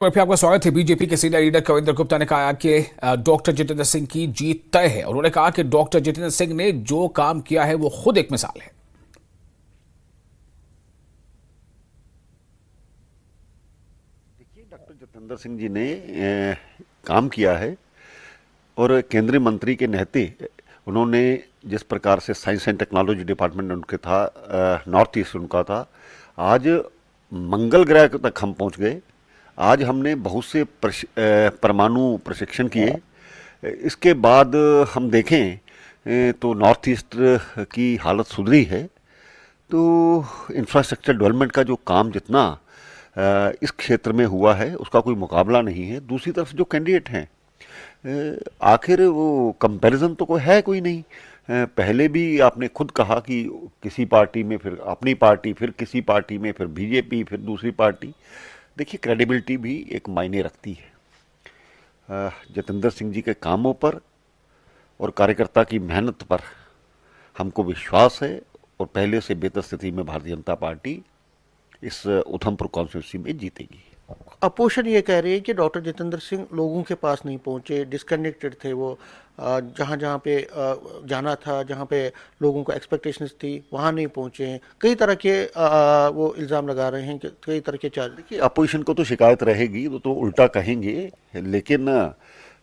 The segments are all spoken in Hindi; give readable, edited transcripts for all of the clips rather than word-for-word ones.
फिर आपका स्वागत है। बीजेपी के सीनियर लीडर कविंद्र गुप्ता ने कहा कि डॉक्टर जितेंद्र सिंह की जीत तय है। उन्होंने कहा कि डॉक्टर जितेंद्र सिंह ने जो काम किया है वो खुद एक मिसाल है। देखिए, डॉक्टर जितेंद्र सिंह जी ने काम किया है और केंद्रीय मंत्री के नाते उन्होंने जिस प्रकार से साइंस एंड टेक्नोलॉजी डिपार्टमेंट उनके था, नॉर्थ ईस्ट उनका था, आज मंगल ग्रह तक हम पहुंच गए। आज हमने बहुत से परमाणु प्रशिक्षण किए। इसके बाद हम देखें तो नॉर्थ ईस्ट की हालत सुधरी है। तो इंफ्रास्ट्रक्चर डेवलपमेंट का जो काम जितना इस क्षेत्र में हुआ है उसका कोई मुकाबला नहीं है। दूसरी तरफ जो कैंडिडेट हैं, आखिर वो कंपैरिजन तो कोई है कोई नहीं। पहले भी आपने खुद कहा कि किसी पार्टी में, फिर अपनी पार्टी, फिर किसी पार्टी में, फिर बीजेपी, फिर दूसरी पार्टी। देखिए, क्रेडिबिलिटी भी एक मायने रखती है। जितेंद्र सिंह जी के कामों पर और कार्यकर्ता की मेहनत पर हमको विश्वास है और पहले से बेहतर स्थिति में भारतीय जनता पार्टी इस उधमपुर कॉन्स्टिट्यूंसी में जीतेगी। अपोजिशन ये कह रही है कि डॉक्टर जितेंद्र सिंह लोगों के पास नहीं पहुंचे, डिस्कनेक्टेड थे। वो जहाँ जहाँ पे जाना था, जहाँ पे लोगों को एक्सपेक्टेशंस थी, वहाँ नहीं पहुंचे। कई तरह के वो इल्ज़ाम लगा रहे हैं कि कई तरह के चार्ज। देखिए, अपोजिशन को तो शिकायत रहेगी, वो तो उल्टा कहेंगे, लेकिन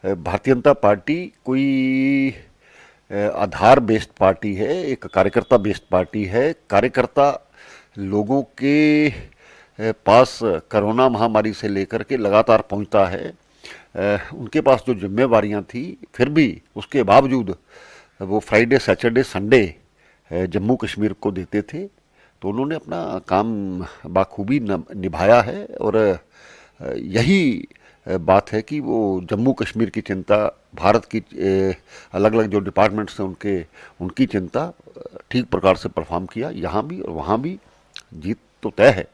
भारतीय जनता पार्टी कोई आधार बेस्ड पार्टी है, एक कार्यकर्ता बेस्ड पार्टी है। कार्यकर्ता लोगों के पास कोरोना महामारी से लेकर के लगातार पहुंचता है। उनके पास जो जिम्मेवारियां थी, फिर भी उसके बावजूद वो Friday, Saturday, Sunday Jammu Kashmir को देते थे। तो उन्होंने अपना काम बाखूबी निभाया है और यही बात है कि वो जम्मू कश्मीर की चिंता, भारत की अलग अलग जो डिपार्टमेंट्स हैं उनकी चिंता ठीक प्रकार से परफॉर्म किया। यहाँ भी और वहाँ भी जीत तो तय है।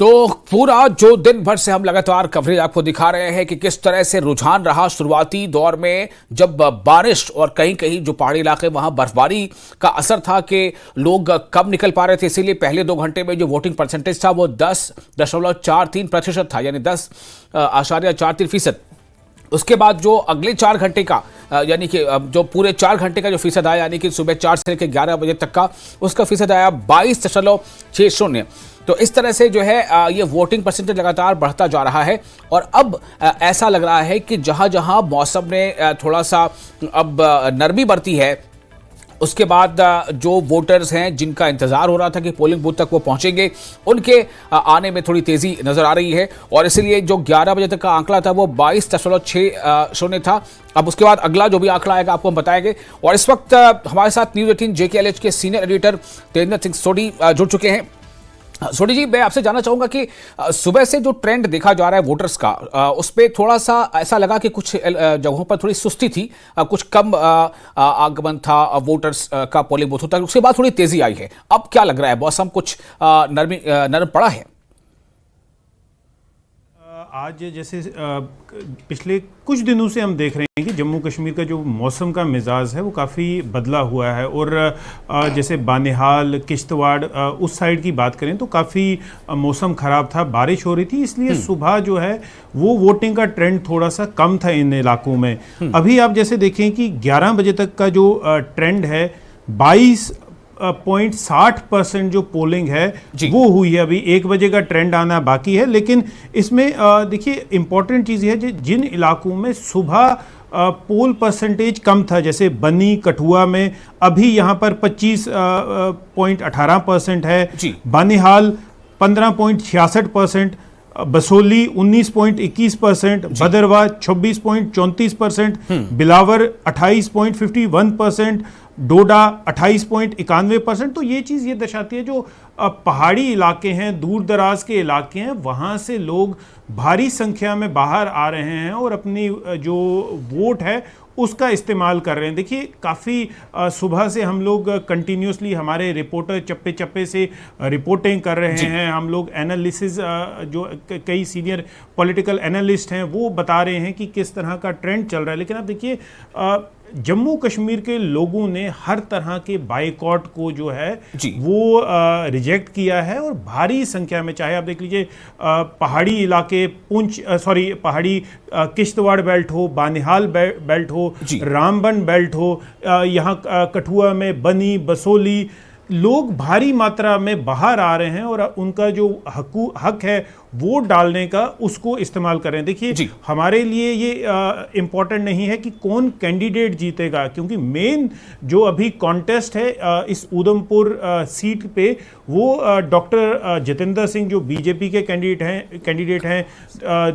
तो पूरा जो दिन भर से हम लगातार कवरेज आपको दिखा रहे हैं कि किस तरह से रुझान रहा शुरुआती दौर में, जब बारिश और कहीं कहीं जो पहाड़ी इलाके वहां बर्फबारी का असर था कि लोग कम निकल पा रहे थे। इसीलिए पहले 2 घंटे में जो वोटिंग परसेंटेज था वो 10.43% था, यानी 10.43%। उसके बाद जो अगले 4 घंटे का यानी कि जो पूरे 4 घंटे का जो फीसद आया, यानी कि सुबह 4 से लेकर 11 बजे तक का, उसका फीसद आया 22.60। तो इस तरह से जो है ये वोटिंग परसेंटेज लगातार बढ़ता जा रहा है। और अब ऐसा लग रहा है कि जहां जहां मौसम ने थोड़ा सा अब नरमी बरती है, उसके बाद जो वोटर्स हैं जिनका इंतजार हो रहा था कि पोलिंग बूथ तक वो पहुंचेंगे, उनके आने में थोड़ी तेजी नजर आ रही है। और इसलिए जो 11 बजे तक का आंकड़ा था वो 22.60 था। अब उसके बाद अगला जो भी आंकड़ा आएगा आपको हम बताएंगे। और इस वक्त हमारे साथ न्यूज 18 JKLH के सीनियर एडिटर तेजेंद्र सिंह सोढ़ी जुड़ चुके हैं। सोढ़ी जी, मैं आपसे जानना चाहूंगा कि सुबह से जो ट्रेंड देखा जा रहा है वोटर्स का, उस पर थोड़ा सा ऐसा लगा कि कुछ जगहों पर थोड़ी सुस्ती थी, कुछ कम आगमन था वोटर्स का पोलिंग बूथों तक। उसके बाद थोड़ी तेजी आई है। अब क्या लग रहा है, मौसम कुछ नरम पड़ा है? आज जैसे पिछले कुछ दिनों से हम देख रहे हैं कि जम्मू कश्मीर का जो मौसम का मिजाज है वो काफ़ी बदला हुआ है। और जैसे बानिहाल, किश्तवाड़ उस साइड की बात करें तो काफ़ी मौसम ख़राब था, बारिश हो रही थी, इसलिए सुबह जो है वो वोटिंग का ट्रेंड थोड़ा सा कम था इन इलाकों में। अभी आप जैसे देखें कि 11 बजे तक का जो ट्रेंड है 22.60% जो पोलिंग है वो हुई है। अभी 1 बजे का ट्रेंड आना बाकी है। लेकिन इसमें देखिए इंपॉर्टेंट चीज़ है जिन इलाकों में सुबह पोल परसेंटेज कम था, जैसे बन्नी, कठुआ में अभी यहाँ पर 25.18% है, बानिहाल 15.66%, बसोली 19.21%, भदरवा 26.34%, बिलावर 28.51%, डोडा 28.91%। तो ये चीज़ ये दर्शाती है जो पहाड़ी इलाके हैं, दूर दराज के इलाके हैं, वहाँ से लोग भारी संख्या में बाहर आ रहे हैं और अपनी जो वोट है उसका इस्तेमाल कर रहे हैं। देखिए काफ़ी सुबह से हम लोग कंटिन्यूसली, हमारे रिपोर्टर चप्पे चप्पे से रिपोर्टिंग कर रहे हैं। हम लोग एनालिसिस, जो कई सीनियर पॉलिटिकल एनालिस्ट हैं वो बता रहे हैं कि किस तरह का ट्रेंड चल रहा है। लेकिन अब देखिए जम्मू कश्मीर के लोगों ने हर तरह के बाइकॉट को जो है जी। वो रिजेक्ट किया है, और भारी संख्या में, चाहे आप देख लीजिए पहाड़ी इलाके, पहाड़ी किश्तवाड़ बेल्ट हो, बानिहाल बेल्ट हो, जी। रामबन बेल्ट हो, यहाँ कठुआ में बनी, बसोली, लोग भारी मात्रा में बाहर आ रहे हैं और उनका जो हक है वोट डालने का उसको इस्तेमाल करें। देखिए, हमारे लिए ये इम्पोर्टेंट नहीं है कि कौन कैंडिडेट जीतेगा, क्योंकि मेन जो अभी कॉन्टेस्ट है इस उधमपुर सीट पे वो डॉक्टर जितेंद्र सिंह जो बीजेपी के कैंडिडेट हैं,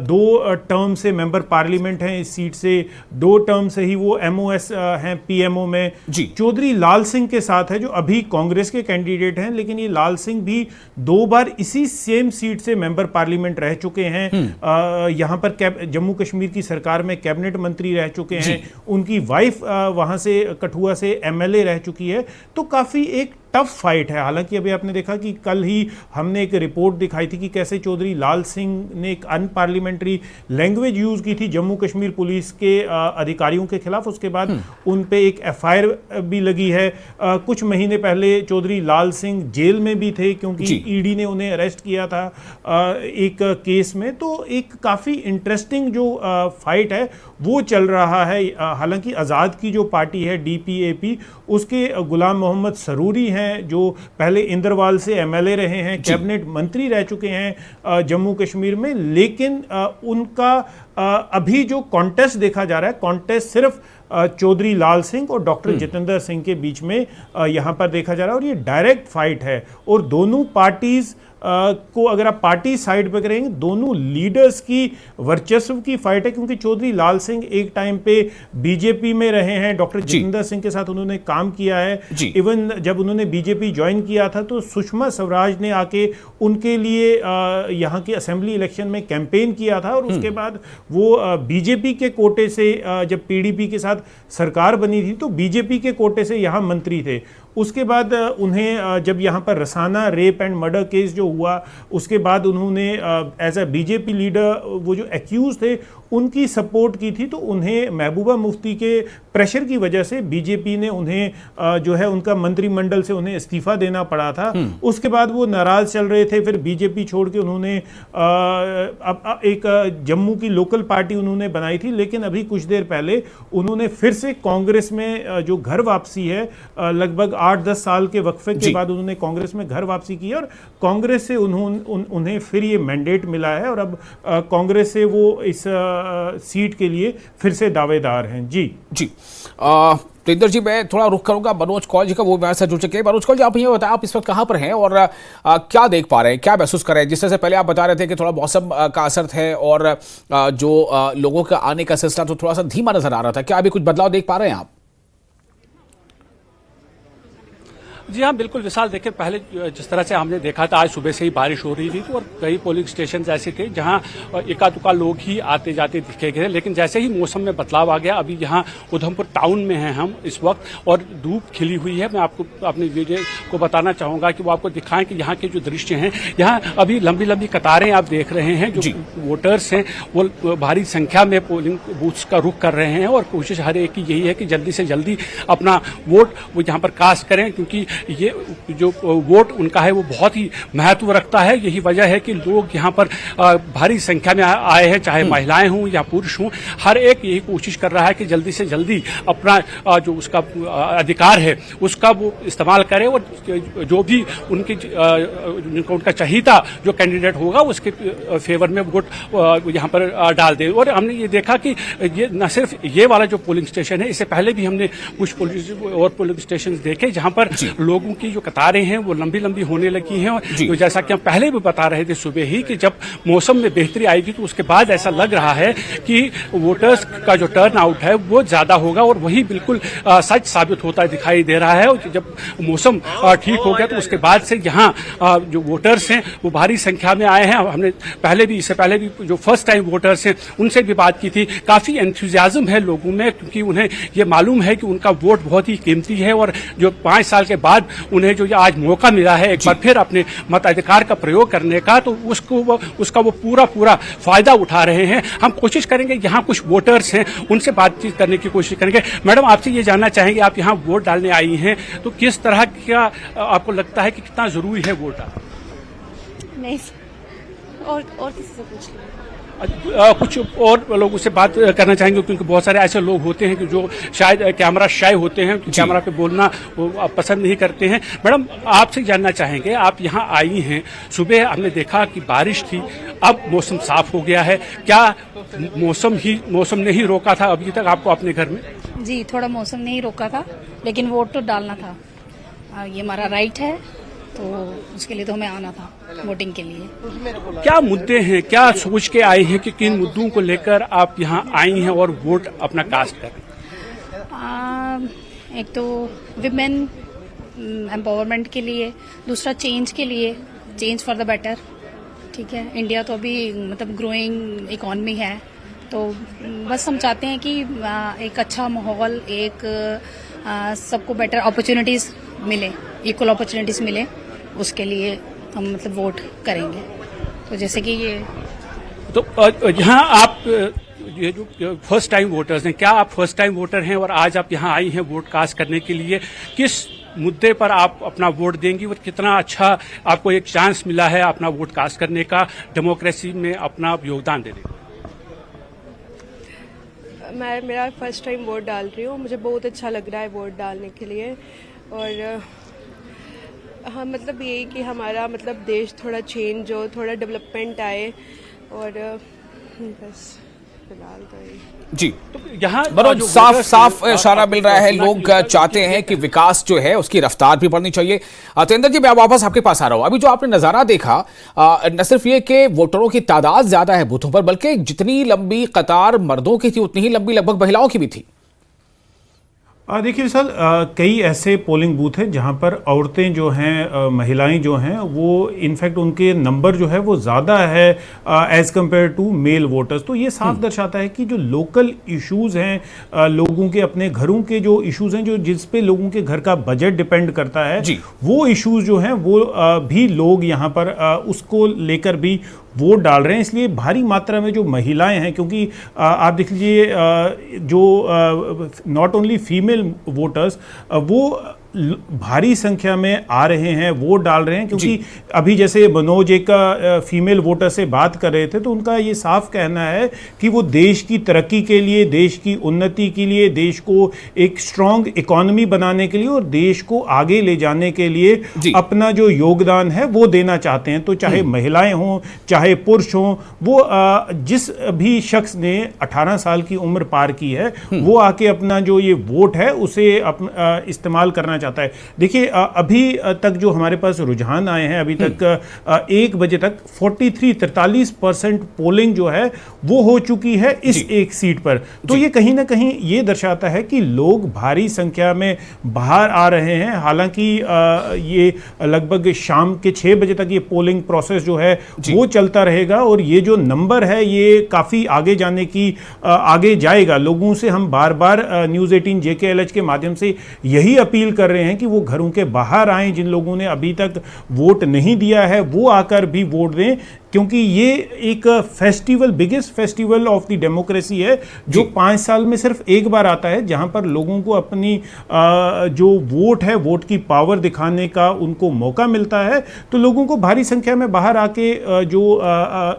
2 टर्म से मेंबर पार्लियामेंट हैं इस सीट से, 2 टर्म से ही वो MOS हैं PMO में। चौधरी लाल सिंह के साथ है जो अभी कांग्रेस के कैंडिडेट हैं, लेकिन ये लाल सिंह भी 2 बार इसी सेम सीट से मेंबर पार्लियामेंट रह चुके हैं। यहाँ पर जम्मू कश्मीर की सरकार में कैबिनेट मंत्री रह चुके हैं, उनकी वाइफ वहां से कठुआ से MLA रह चुकी है। तो काफी एक टफ फाइट है। हालांकि अभी आपने देखा कि कल ही हमने एक रिपोर्ट दिखाई थी कि कैसे चौधरी लाल सिंह ने एक अनपार्लियामेंट्री लैंग्वेज यूज की थी जम्मू कश्मीर पुलिस के अधिकारियों के खिलाफ। उसके बाद उन पे एक FIR भी लगी है। कुछ महीने पहले चौधरी लाल सिंह जेल में भी थे क्योंकि ED ने उन्हें अरेस्ट किया था एक केस में। तो एक काफ़ी इंटरेस्टिंग जो फाइट है वो चल रहा है। हालांकि आज़ाद की जो पार्टी है DPAP, उसके गुलाम मोहम्मद सरूरी हैं जो पहले इंदरवाल से MLA रहे हैं, कैबिनेट मंत्री रह चुके हैं जम्मू कश्मीर में, लेकिन उनका अभी जो कॉन्टेस्ट देखा जा रहा है, कॉन्टेस्ट सिर्फ चौधरी लाल सिंह और डॉक्टर जितेंद्र सिंह के बीच में यहाँ पर देखा जा रहा है, और ये डायरेक्ट फाइट है। और दोनों पार्टीज को अगर आप पार्टी साइड पे करेंगे, दोनों लीडर्स की वर्चस्व की फाइट है, क्योंकि चौधरी लाल सिंह एक टाइम पे बीजेपी में रहे हैं, डॉक्टर जितेंद्र सिंह के साथ उन्होंने काम किया है। इवन जब उन्होंने बीजेपी ज्वाइन किया था तो सुषमा स्वराज ने आके उनके लिए यहाँ के असेंबली इलेक्शन में कैंपेन किया था, और उसके बाद वो बीजेपी के कोटे से, जब PDP के साथ सरकार बनी थी तो बीजेपी के कोटे से यहाँ मंत्री थे। उसके बाद उन्हें जब यहाँ पर Rasana rape and murder case जो हुआ, उसके बाद उन्होंने एज अ बीजेपी लीडर वो जो एक्यूज थे उनकी सपोर्ट की थी। तो उन्हें महबूबा मुफ्ती के प्रेशर की वजह से बीजेपी ने उन्हें जो है उनका मंत्रिमंडल से उन्हें इस्तीफा देना पड़ा था। उसके बाद वो नाराज चल रहे थे, फिर बीजेपी छोड़ के उन्होंने एक जम्मू की लोकल पार्टी उन्होंने बनाई थी। लेकिन अभी कुछ देर पहले उन्होंने फिर से कांग्रेस में जो घर वापसी है, लगभग 8-10 साल के वक्फे के बाद उन्होंने कांग्रेस में घर वापसी की, और कांग्रेस से उन्हें फिर ये मैंडेट मिला है, और अब कांग्रेस से वो इस सीट के लिए फिर से दावेदार हैं। जी तेंदर जी, मैं थोड़ा रुख करूंगा मनोज कौल जी का, वो मेरे साथ जुड़ चुके हैं। मनोज कौल जी, आप ये बताएं, आप इस वक्त कहाँ पर हैं और क्या देख पा रहे हैं, क्या महसूस कर रहे हैं? जिस तरह से पहले आप बता रहे थे कि थोड़ा मौसम का असर है और जो लोगों का आने का सिलसिला तो थोड़ा सा धीमा नजर आ रहा था, क्या अभी कुछ बदलाव देख पा रहे हैं आप? जी हाँ, बिल्कुल विशाल। देखिए, पहले जिस तरह से हमने देखा था, आज सुबह से ही बारिश हो रही थी, तो और कई पोलिंग स्टेशन ऐसे थे जहां एकादुका लोग ही आते जाते दिखे गए। लेकिन जैसे ही मौसम में बदलाव आ गया, अभी यहाँ उधमपुर टाउन में हैं हम इस वक्त, और धूप खिली हुई है। मैं आपको अपने वीडियो को बताना चाहूंगा कि वो आपको दिखाएं कि यहाँ के जो दृश्य हैं, यहाँ अभी लंबी लंबी कतारें आप देख रहे हैं। जो वोटर्स हैं वो भारी संख्या में पोलिंग बूथ्स का रुख कर रहे हैं, और कोशिश हर एक की यही है कि जल्दी से जल्दी अपना वोट वो यहाँ पर कास्ट करें, क्योंकि ये जो वोट उनका है वो बहुत ही महत्व रखता है। यही वजह है कि लोग यहाँ पर भारी संख्या में आए हैं, चाहे महिलाएं हों या पुरुष हों। हर एक यही कोशिश कर रहा है कि जल्दी से जल्दी अपना जो उसका अधिकार है उसका वो इस्तेमाल करे, और जो भी उनका चहीता जो कैंडिडेट होगा उसके फेवर में वोट यहाँ पर डाल दे। और हमने ये देखा कि ये न सिर्फ ये वाला जो पोलिंग स्टेशन है, इससे पहले भी हमने कुछ पोलिंग स्टेशन देखे जहाँ पर लोगों की जो कतारें हैं वो लंबी लंबी होने लगी हैं। तो जैसा कि हम पहले भी बता रहे थे सुबह ही कि जब मौसम में बेहतरी आएगी तो उसके बाद ऐसा लग रहा है कि वोटर्स का जो टर्न आउट है वो ज्यादा होगा, और वही बिल्कुल सच साबित होता दिखाई दे रहा है। और जब मौसम ठीक हो गया तो उसके बाद से यहाँ जो वोटर्स हैं वो भारी संख्या में आए हैं। हमने इससे पहले भी जो फर्स्ट टाइम वोटर्स हैं उनसे भी बात की थी। काफी एंथुजियाज्म है लोगों में, क्योंकि उन्हें ये मालूम है कि उनका वोट बहुत ही कीमती है, और जो 5 साल के बाद बाद उन्हें जो आज मौका मिला है एक बार फिर अपने मताधिकार का प्रयोग करने का, तो उसका वो पूरा फायदा उठा रहे हैं। हम कोशिश करेंगे, यहाँ कुछ वोटर्स हैं, उनसे बातचीत करने की कोशिश करेंगे। मैडम, आपसे ये जानना चाहेंगे, आप यहाँ वोट डालने आई हैं, तो किस तरह का आपको लगता है कि कितना जरूरी है वोट डालना? नहीं, और किसी से पूछ लीजिए। कुछ और लोगों से बात करना चाहेंगे, क्योंकि बहुत सारे ऐसे लोग होते हैं कि जो शायद कैमरा शाय होते हैं, कैमरा पे बोलना वो पसंद नहीं करते हैं। मैडम, आपसे जानना चाहेंगे, आप यहाँ आई हैं, सुबह हमने देखा कि बारिश थी, अब मौसम साफ हो गया है, क्या मौसम ने ही रोका था अभी तक आपको अपने घर में? जी, थोड़ा मौसम ने ही रोका था, लेकिन वोट तो डालना था। ये हमारा राइट है, तो उसके लिए तो हमें आना था वोटिंग के लिए। क्या मुद्दे हैं, क्या सोच के आए हैं कि किन मुद्दों को लेकर आप यहाँ आई हैं और वोट अपना कास्ट कर रहे हैं? एक तो विमेन एम्पावरमेंट के लिए, दूसरा चेंज के लिए, चेंज फॉर द बेटर। ठीक है, इंडिया तो अभी मतलब ग्रोइंग इकॉनमी है, तो बस हम चाहते हैं कि एक अच्छा माहौल, एक सबको बेटर अपॉर्चुनिटीज मिले, इक्वल अपॉर्चुनिटीज मिले, उसके लिए हम मतलब वोट करेंगे। तो जैसे कि ये तो यहाँ आप ये जो फर्स्ट टाइम वोटर्स हैं, क्या आप फर्स्ट टाइम वोटर हैं और आज आप यहाँ आई हैं वोट कास्ट करने के लिए? किस मुद्दे पर आप अपना वोट देंगी और कितना अच्छा आपको एक चांस मिला है अपना वोट कास्ट करने का, डेमोक्रेसी में अपना योगदान देने का? मैं मेरा फर्स्ट टाइम वोट डाल रही हूँ, मुझे बहुत अच्छा लग रहा है वोट डालने के लिए। और हाँ, मतलब यही कि हमारा मतलब देश थोड़ा चेंज हो, थोड़ा डेवलपमेंट आए, और बस फिलहाल तो यही। जी, तो यहाँ मनोज, साफ इशारा मिल रहा है, लोग चाहते हैं कि विकास जो है उसकी रफ्तार भी बढ़नी चाहिए। तेंदर जी, मैं वापस आपके पास आ रहा हूं। अभी जो आपने नजारा देखा, न सिर्फ ये कि वोटरों की तादाद ज्यादा है बूथों पर, बल्कि जितनी लंबी कतार मर्दों की थी उतनी ही लंबी लगभग महिलाओं की भी थी। देखिए सर, कई ऐसे पोलिंग बूथ हैं जहां पर औरतें जो हैं, महिलाएं जो हैं, वो इनफैक्ट उनके नंबर जो है वो ज़्यादा है as compared to male voters. तो ये साफ दर्शाता है कि जो लोकल इश्यूज़ हैं, लोगों के अपने घरों के जो इश्यूज़ हैं, जो जिस पे लोगों के घर का बजट डिपेंड करता है, वो इश्यूज़ जो हैं वो भी लोग यहाँ पर उसको लेकर भी वोट डाल रहे हैं। इसलिए भारी मात्रा में जो महिलाएं हैं, क्योंकि आप देख लीजिए जो नॉट ओनली फीमेल वोटर्स, वो भारी संख्या में आ रहे हैं, वोट डाल रहे हैं। क्योंकि अभी जैसे मनोज एक फीमेल वोटर से बात कर रहे थे, तो उनका ये साफ कहना है कि वो देश की तरक्की के लिए, देश की उन्नति के लिए, देश को एक स्ट्रांग इकोनॉमी बनाने के लिए और देश को आगे ले जाने के लिए अपना जो योगदान है वो देना चाहते हैं। तो चाहे महिलाएं हों, चाहे पुरुष हों, वो जिस भी शख्स ने 18 साल की उम्र पार की है, वो आके अपना जो ये वोट है उसे इस्तेमाल करना चाहता है। देखिए, अभी तक जो हमारे पास रुझान आए हैं, अभी तक 1 बजे तक 43% पोलिंग जो है वो हो चुकी है इस एक सीट पर। तो ये कहीं ना कहीं ये दर्शाता है कि लोग भारी संख्या में बाहर आ रहे हैं। हालांकि ये लगभग शाम के 6 बजे तक ये पोलिंग प्रोसेस जो है वो चलता रहेगा और ये जो नंबर है ये काफ़ी आगे जाने की आगे जाएगा। लोगों से हम बार बार न्यूज़ 18 JKLH के माध्यम से यही अपील कर रहे हैं कि वो घरों के बाहर आएं। जिन लोगों ने अभी तक वोट नहीं दिया है वो आकर भी वोट दें, क्योंकि ये एक festival, biggest festival of the democracy है, जो 5 साल में सिर्फ एक बार आता है, जहां पर लोगों को अपनी जो वोट है, वोट की पावर दिखाने का उनको मौका मिलता है। तो लोगों को भारी संख्या में बाहर आके जो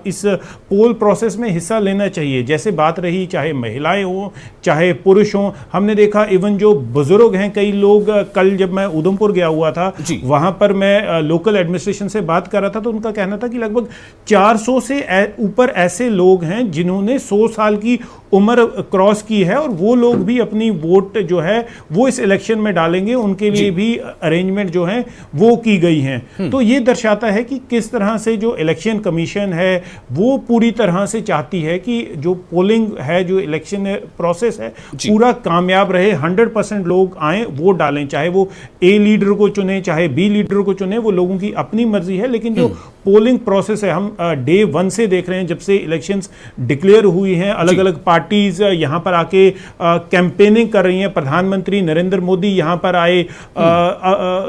इस पोल प्रोसेस में हिस्सा लेना चाहिए। जैसे बात रही, चाहे महिलाएं हों चाहे पुरुष हों, हमने देखा इवन जो बुजुर्ग हैं, कई लोग, कल जब मैं उधमपुर गया हुआ था, वहां पर मैं लोकल एडमिनिस्ट्रेशन से बात कर रहा था, तो उनका कहना था कि लगभग 400 से ऊपर ऐसे लोग हैं जिन्होंने 100 साल की उम्र क्रॉस की है और वो लोग भी अपनी वोट जो है वो इस इलेक्शन में डालेंगे। उनके लिए भी अरेंजमेंट जो है वो की गई हैं। तो ये दर्शाता है कि किस तरह से जो इलेक्शन कमीशन है वो पूरी तरह से चाहती है कि जो पोलिंग है, जो इलेक्शन प्रोसेस है, पूरा कामयाब रहे। 100% लोग आए, वोट डालें, चाहे वो ए लीडर को चुने चाहे बी लीडर को चुने, वो लोगों की अपनी मर्जी है। लेकिन जो पोलिंग प्रोसेस है, हम डे 1 से देख रहे हैं, जब से इलेक्शंस डिक्लेयर हुई हैं, अलग अलग पार्टी पार्टीज यहाँ पर आके कैंपेनिंग कर रही हैं। प्रधानमंत्री नरेंद्र मोदी यहाँ पर आए,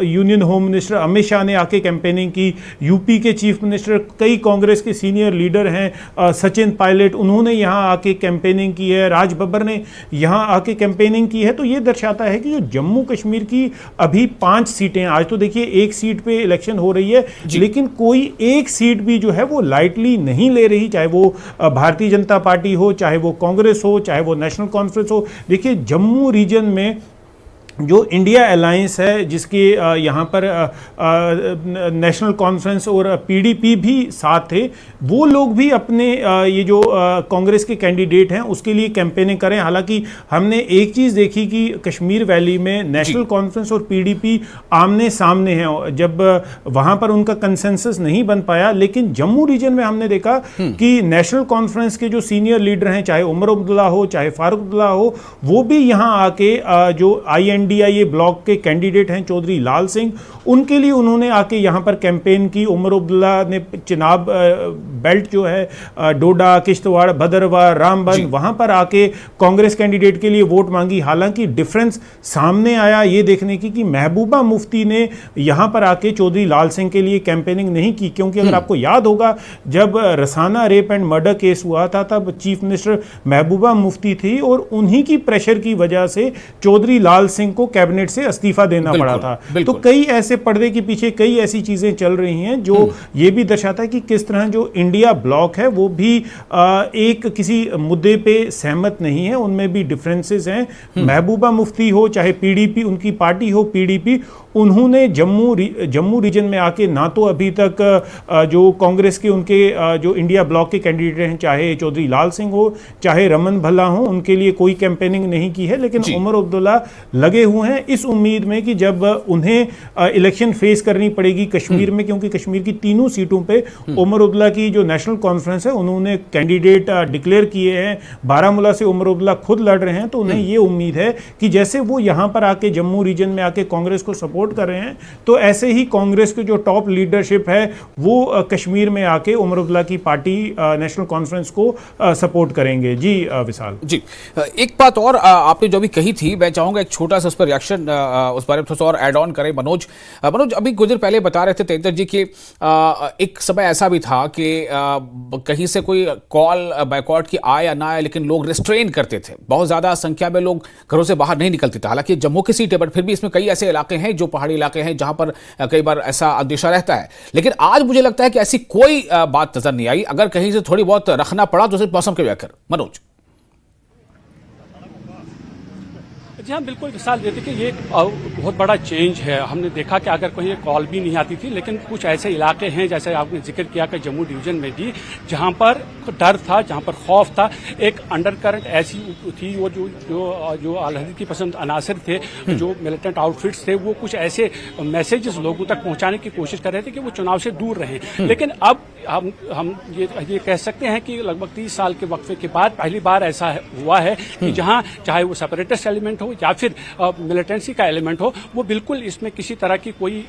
union home minister Amit Shah ने आके कैंपेनिंग की, यूपी के चीफ मिनिस्टर, कई कांग्रेस के सीनियर लीडर हैं, सचिन पायलट, उन्होंने यहाँ आके कैंपेनिंग की है, राज बब्बर ने यहाँ आके कैंपेनिंग की है। तो ये दर्शाता है कि जो जम्मू कश्मीर की अभी 5 सीटें, आज तो देखिए एक सीट पे इलेक्शन हो रही है, लेकिन कोई एक सीट भी जो है वो लाइटली नहीं ले रही, चाहे वो भारतीय जनता पार्टी हो, चाहे वो कांग्रेस हो, चाहे वो नेशनल कॉन्फ्रेंस हो। देखिए जम्मू रीजन में जो इंडिया अलायंस है, जिसके यहाँ पर नेशनल कॉन्फ्रेंस और पीडीपी भी साथ थे, वो लोग भी अपने ये जो कांग्रेस के कैंडिडेट हैं उसके लिए कैंपेनिंग करें। हालांकि हमने एक चीज़ देखी कि कश्मीर वैली में नेशनल कॉन्फ्रेंस और पीडीपी आमने सामने हैं, जब वहाँ पर उनका कंसेंसस नहीं बन पाया। लेकिन जम्मू रीजन में हमने देखा कि नेशनल कॉन्फ्रेंस के जो सीनियर लीडर हैं, चाहे उमर अब्दुल्ला हो, चाहे फारूक अब्दुल्ला हो, वो भी यहाँ आके जो INDIA ब्लॉक के कैंडिडेट हैं चौधरी लाल सिंह, उनके लिए उन्होंने आके यहाँ पर कैंपेन की। उमर अब्दुल्ला ने चिनाब बेल्ट जो है डोडा, किश्तवाड़, भदरवाह, रामबन, वहाँ पर आके कांग्रेस कैंडिडेट के लिए वोट मांगी। हालांकि डिफरेंस सामने आया ये देखने की कि महबूबा मुफ्ती ने यहाँ पर आके चौधरी लाल सिंह के लिए कैंपेनिंग नहीं की, क्योंकि अगर आपको याद होगा जब Rasana rape and murder case हुआ था तब चीफ मिनिस्टर महबूबा मुफ्ती थी और उन्हीं की प्रेशर की वजह से चौधरी लाल सिंह को कैबिनेट से इस्तीफा देना पड़ा था। तो कई ऐसे पर्दे के पीछे कई ऐसी चीजें चल रही हैं जो ये भी दर्शाता है कि किस तरह जो इंडिया ब्लॉक है वो भी एक किसी मुद्दे पे सहमत नहीं है, उनमें भी डिफरेंसेस हैं। महबूबा मुफ्ती हो, चाहे पीडीपी, उनकी पार्टी हो पीडीपी, उन्होंने जम्मू रीजन में आके ना तो अभी तक जो कांग्रेस के उनके जो इंडिया ब्लॉक के कैंडिडेट हैं, चाहे चौधरी लाल सिंह हो, चाहे रमन भल्ला हो, उनके लिए कोई कैंपेनिंग नहीं की है। लेकिन उमर अब्दुल्ला लगे हुए हैं इस उम्मीद में कि जब उन्हें इलेक्शन फेस करनी पड़ेगी कश्मीर में, क्योंकि कश्मीर की तीनों सीटों पे उमर अब्दुल्ला की जो नेशनल कॉन्फ्रेंस है उन्होंने कैंडिडेट डिक्लेयर किए हैं, बारामूला से उमर अब्दुल्ला खुद लड़ रहे हैं, तो उन्हें ये उम्मीद है कि जैसे वो यहाँ पर आके जम्मू रीजन में आके कांग्रेस को सपोर्ट कर रहे हैं, तो ऐसे ही कांग्रेस के जो टॉप लीडरशिप है वो कश्मीर में आके उमर अब्दुल्ला की पार्टी नेशनल कॉन्फ्रेंस को सपोर्ट करेंगे। जी विशाल जी, एक बात और आपने जो भी कही थी, मैं चाहूंगा एक छोटा सा उस पर रिएक्शन, उस बारे में थोड़ा सा और ऐड ऑन करें। मनोज अभी कुछ देर पहले बता रहे थे तेंदर जी कि एक समय ऐसा भी था कि कहीं से कोई कॉल बायकॉट की आए या ना आए, लेकिन लोग रिस्ट्रेन करते थे, बहुत ज्यादा संख्या में लोग घरों से बाहर नहीं निकलते थे। हालांकि जम्मू की सीट है, बट फिर भी इसमें कई ऐसे इलाके हैं जो पहाड़ी इलाके हैं जहां पर कई बार ऐसा अंदेशा रहता है। लेकिन आज मुझे लगता है कि ऐसी कोई बात नजर नहीं आई। अगर कहीं से थोड़ी बहुत रखना पड़ा तो सिर्फ मौसम के लेकर। मनोज जी हाँ, बिल्कुल विशाल, देखिए ये बहुत बड़ा चेंज है। हमने देखा कि अगर कहीं कॉल भी नहीं आती थी, लेकिन कुछ ऐसे इलाके हैं जैसे आपने जिक्र किया कि जम्मू डिवीजन में भी जहां पर डर था, जहां पर खौफ था, एक अंडरकरंट ऐसी थी। वो जो अलहदी की पसंद अनासर थे, जो मिलिटेंट आउटफिट्स थे, वो कुछ ऐसे मैसेजेस लोगों तक पहुंचाने की कोशिश कर रहे थे कि वो चुनाव से दूर रहें। लेकिन अब हम ये कह सकते हैं कि लगभग 30 साल के वक्फे के बाद पहली बार ऐसा हुआ है कि जहां चाहे वो सेपरेटिस्ट एलिमेंट हो या फिर मिलिटेंसी का एलिमेंट हो, वो बिल्कुल इसमें किसी तरह की कोई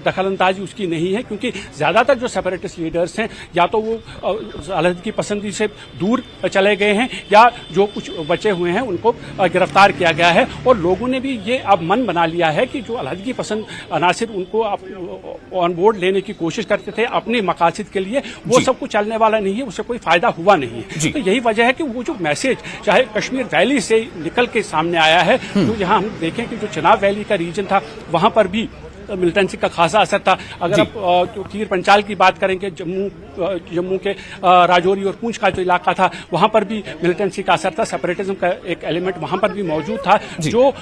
दखलंदाजी उसकी नहीं है, क्योंकि ज्यादातर जो सेपरेटिस्ट लीडर्स हैं या तो वो अलहदगी की पसंदी से दूर चले गए हैं या जो कुछ बचे हुए हैं उनको गिरफ्तार किया गया है। और लोगों ने भी ये अब मन बना लिया है कि जो अलहदगी पसंद अनासिर उनको ऑन बोर्ड लेने की कोशिश करते थे अपने मकासद के लिए, वो सब कुछ चलने वाला नहीं है, उससे कोई फायदा हुआ नहीं है। तो यही वजह है कि वो जो मैसेज चाहे कश्मीर वैली से निकल के सामने आया है, जो यहाँ हम देखें कि जो चिनाब वैली का रीजन था वहां पर भी मिलिटेंसी का खासा असर था। अगर आप जो खीर पंचाल की बात करेंगे, जम्मू के राजौरी और पूंछ का जो इलाका था वहां पर भी मिलिटेंसी का असर था, सेपरेटिज्म का एक एलिमेंट वहां पर भी मौजूद था, जो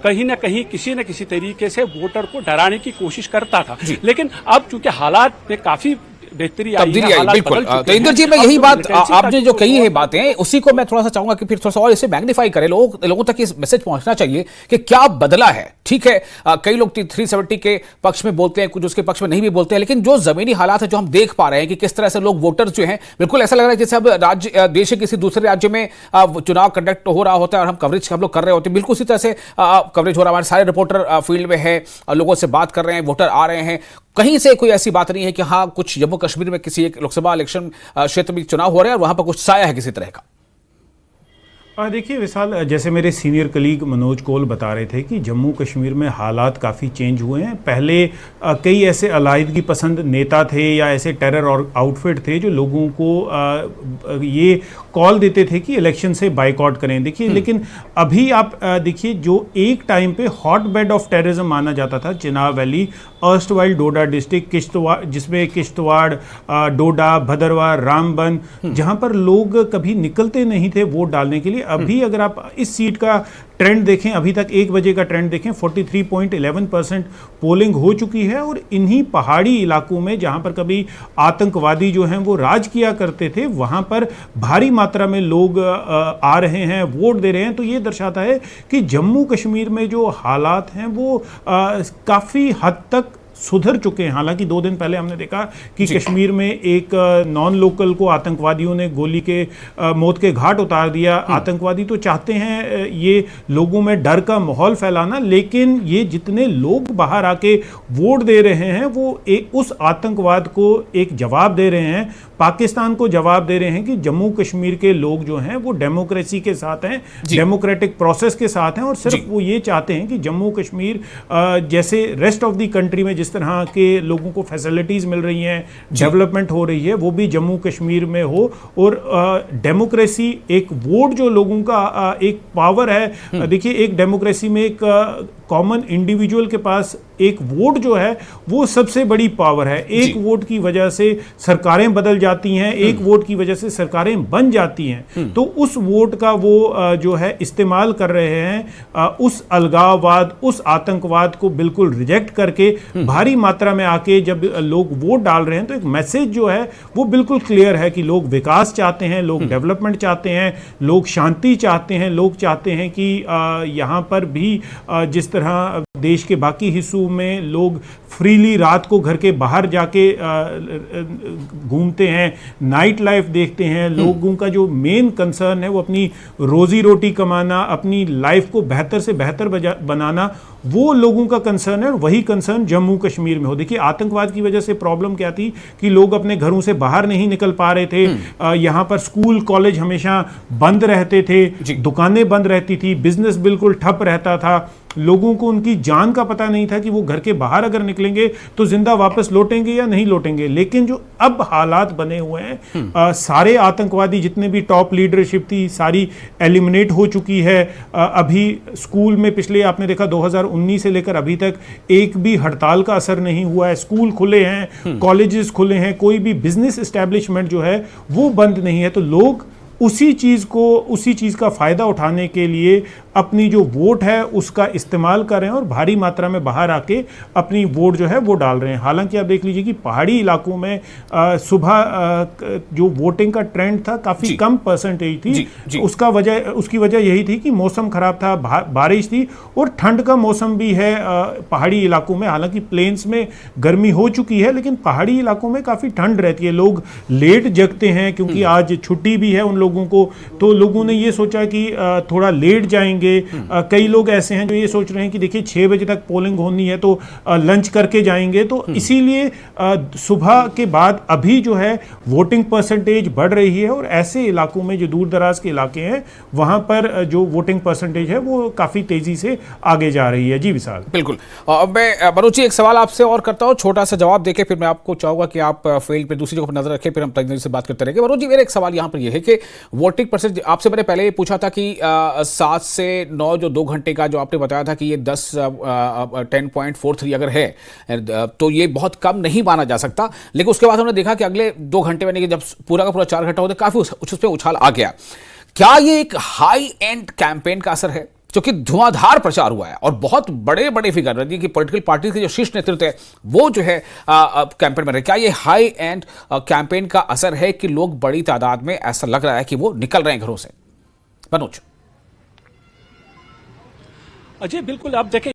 कहीं ना कहीं किसी न किसी तरीके से वोटर को डराने की कोशिश करता था। लेकिन अब चूंकि हालात में काफी तब्दीली आई, बिल्कुल। तो इंदर जी, मैं यही बात आपने जो कही है बातें, उसी को मैं थोड़ा सा चाहूंगा कि फिर थोड़ा सा और इसे मैग्नीफाई करें, लोगों तक ये मैसेज पहुंचना चाहिए कि क्या बदला है। ठीक है, कई लोग 370 के पक्ष में बोलते हैं, कुछ उसके पक्ष में नहीं भी बोलते हैं, लेकिन जो जमीनी हालात है जो हम देख पा रहे हैं कि किस तरह से लोग वोटर्स जो हैं, बिल्कुल ऐसा लग रहा है जैसे अब देश के किसी दूसरे राज्य में चुनाव कंडक्ट हो रहा होता है और हम कवरेज हम लोग कर रहे होते हैं, बिल्कुल उसी तरह से कवरेज हो रहा है। हमारे सारे रिपोर्टर फील्ड में है, लोगों से बात कर रहे हैं, वोटर आ रहे हैं, कहीं से कोई ऐसी बात नहीं है कि हाँ कुछ जम्मू कश्मीर में किसी एक लोकसभा इलेक्शन क्षेत्र में चुनाव हो रहे हैं और वहां पर कुछ साया है किसी तरह का। देखिए विशाल, जैसे मेरे सीनियर कलीग मनोज कौल बता रहे थे कि जम्मू कश्मीर में हालात काफ़ी चेंज हुए हैं। पहले कई ऐसे अलायदगी पसंद नेता थे या ऐसे टेरर और आउटफिट थे जो लोगों को ये कॉल देते थे कि इलेक्शन से बाइकआउट करें। देखिए, लेकिन अभी आप देखिए, जो एक टाइम पे हॉट बेड ऑफ टेररिज्म माना जाता था चिनाब वैली, अर्स्टवाइल डोडा डिस्ट्रिक्ट, किश्तवाड़, जिसमें किश्तवाड़, डोडा, भदरवाह, रामबन, जहां पर लोग कभी निकलते नहीं थे वोट डालने के लिए, अभी अगर आप इस सीट का ट्रेंड देखें, अभी तक 1 बजे का ट्रेंड देखें, 43.11% पोलिंग हो चुकी है। और इन्हीं पहाड़ी इलाकों में जहां पर कभी आतंकवादी जो हैं वो राज किया करते थे, वहां पर भारी मात्रा में लोग आ रहे हैं, वोट दे रहे हैं। तो ये दर्शाता है कि जम्मू कश्मीर में जो हालात हैं वो काफ़ी हद तक सुधर चुके हैं। हालांकि 2 दिन पहले हमने देखा कि कश्मीर में एक नॉन लोकल को आतंकवादियों ने गोली के मौत के घाट उतार दिया। आतंकवादी तो चाहते हैं ये लोगों में डर का माहौल फैलाना, लेकिन ये जितने लोग बाहर आके वोट दे रहे हैं वो उस आतंकवाद को एक जवाब दे रहे हैं, पाकिस्तान को जवाब दे रहे हैं कि जम्मू कश्मीर के लोग जो हैं वो डेमोक्रेसी के साथ हैं, डेमोक्रेटिक प्रोसेस के साथ हैं, और सिर्फ वो ये चाहते हैं कि जम्मू कश्मीर जैसे रेस्ट ऑफ द कंट्री में जिस तरह के लोगों को फैसिलिटीज मिल रही हैं, डेवलपमेंट हो रही है, वो भी जम्मू कश्मीर में हो। और डेमोक्रेसी, एक वोट जो लोगों का एक पावर है। देखिए, एक डेमोक्रेसी में एक कॉमन इंडिविजुअल के पास एक वोट जो है वो सबसे बड़ी पावर है। एक वोट की वजह से सरकारें बदल जाती हैं, एक वोट की वजह से सरकारें बन जाती हैं। तो उस वोट का वो जो है इस्तेमाल कर रहे हैं, उस अलगाववाद, उस आतंकवाद को बिल्कुल रिजेक्ट करके भारी मात्रा में आके जब लोग वोट डाल रहे हैं, तो एक मैसेज जो है वो बिल्कुल क्लियर है कि लोग विकास चाहते हैं, लोग डेवलपमेंट चाहते हैं, लोग शांति चाहते हैं, लोग चाहते हैं कि यहाँ पर भी जिस तरह देश के बाकी हिस्सों में लोग फ्रीली रात को घर के बाहर जाके घूमते हैं, नाइट लाइफ देखते हैं, लोगों का जो मेन कंसर्न है वो अपनी रोजी रोटी कमाना, अपनी लाइफ को बेहतर से बेहतर बनाना, वो लोगों का कंसर्न है। और वही कंसर्न जम्मू कश्मीर में हो। देखिए, आतंकवाद की वजह से प्रॉब्लम क्या थी कि लोग अपने घरों से बाहर नहीं निकल पा रहे थे। यहाँ पर स्कूल कॉलेज हमेशा बंद रहते थे, दुकानें बंद रहती थी, बिजनेस बिल्कुल ठप रहता था। लोगों को उनकी जान का पता नहीं था कि वो घर के बाहर अगर निकलेंगे तो जिंदा वापस लौटेंगे या नहीं लौटेंगे। लेकिन जो अब हालात बने हुए हैं, सारे आतंकवादी जितने भी टॉप लीडरशिप थी सारी एलिमिनेट हो चुकी है। अभी स्कूल में पिछले आपने देखा 2019 से लेकर अभी तक एक भी हड़ताल का असर नहीं हुआ है। स्कूल खुले हैं, कॉलेजेस खुले हैं, कोई भी बिजनेस एस्टेब्लिशमेंट जो है वो बंद नहीं है। तो लोग उसी चीज़ का फ़ायदा उठाने के लिए अपनी जो वोट है उसका इस्तेमाल कर रहे हैं और भारी मात्रा में बाहर आके अपनी वोट जो है वो डाल रहे हैं। हालांकि आप देख लीजिए कि पहाड़ी इलाकों में सुबह जो वोटिंग का ट्रेंड था काफ़ी कम परसेंटेज थी। उसकी वजह यही थी कि मौसम ख़राब था, बारिश थी और ठंड का मौसम भी है पहाड़ी इलाकों में। हालांकि प्लेन्स में गर्मी हो चुकी है, लेकिन पहाड़ी इलाकों में काफ़ी ठंड रहती है। लोग लेट जगते हैं क्योंकि आज छुट्टी भी है उन लोगों को, तो लोगों ने ये सोचा कि थोड़ा लेट जाएंगे। कई लोग ऐसे हैं जो ये सोच रहे हैं कि देखिए 6 बजे तक पोलिंग होनी है तो लंच करके जाएंगे। तो इसीलिए सुबह के बाद अभी जो है वोटिंग परसेंटेज बढ़ रही है और ऐसे इलाकों में जो दूर दराज के इलाके हैं वहां पर जो वोटिंग परसेंटेज है वो काफी तेजी से आगे जा रही है। जी विशाल, बिल्कुल। अब मैं मनोज जी एक सवाल आपसे और करता हूँ, छोटा सा जवाब देके फिर मैं आपको चाहूंगा कि आप फील्ड पे दूसरी जगह पर नजर रखें, फिर हम तकनीक से बात करते रहेंगे। मनोज जी, मेरा एक सवाल यहाँ पर यह है कि वोटिंग परसेंटेज आपसे मैंने पहले पूछा था कि 7 से 9 जो 2 घंटे का जो आपने बताया था कि ये 10.43 अगर है तो ये बहुत कम नहीं माना जा सकता। लेकिन उसके बाद हमने देखा कि अगले 2 घंटे में जब पूरा का पूरा 4 घंटा होता काफी उस पर उछाल आ गया। क्या ये एक हाई एंड कैंपेन का असर है, क्योंकि धुआंधार प्रचार हुआ है और बहुत बड़े बड़े फिगर की पॉलिटिकल पार्टी के जो शीर्ष नेतृत्व है वो जो है कैंपेन में रहे। क्या ये हाई एंड कैंपेन का असर है कि लोग बड़ी तादाद में ऐसा लग रहा है कि वो निकल रहे हैं घरों से? मनोज अजय, बिल्कुल आप देखें